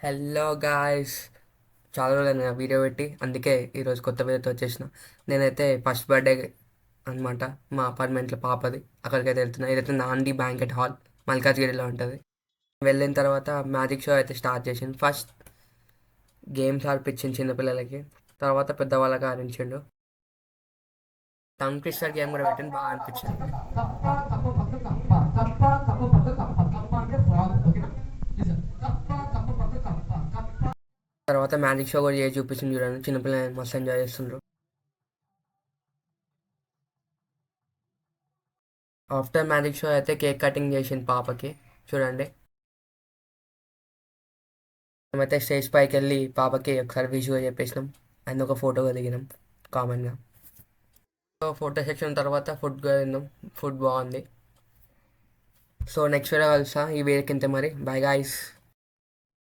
Hello guys, చాలా రోజులు video పెట్టి, అందుకే ఈరోజు కొత్త వీడియోతో వచ్చేసిన. నేనైతే ఫస్ట్ బర్త్డే అనమాట, మా అపార్ట్మెంట్లో పాపది. అక్కడికైతే వెళ్తున్నా. ఇదైతే నాంది బ్యాంకెట్ హాల్, మల్కాజ్గిరిలో ఉంటుంది. వెళ్ళిన తర్వాత మ్యాజిక్ షో అయితే స్టార్ట్ చేసిండు. ఫస్ట్ గేమ్స్ ఆడిపించింది చిన్నపిల్లలకి, తర్వాత పెద్దవాళ్ళకి ఆడించిండు. టంగ్ ట్విస్టర్ గేమ్ కూడా పెట్టింది, బాగా అనిపించింది. తర్వాత మ్యాజిక్ షో కూడా చేసి చూపించింది చూడండి. చిన్నపిల్లలు మస్తు ఎంజాయ్ చేస్తుండ్రు. ఆఫ్టర్ మ్యాజిక్ షో అయితే కేక్ కటింగ్ చేసింది పాపకి, చూడండి. మేమైతే స్టేజ్ పైకి వెళ్ళి పాపకి ఒకసారి విషుగా చెప్పేసినాం అండ్ ఒక ఫోటో దిగినాం కామన్గా. సో ఫోటో సెక్షన్ తర్వాత ఫుడ్ తిన్నాం. ఫుడ్ బాగుంది. సో నెక్స్ట్ వీడియో కలుస్తా. ఈ వీడియోకి ఇంతే మరి. By guys.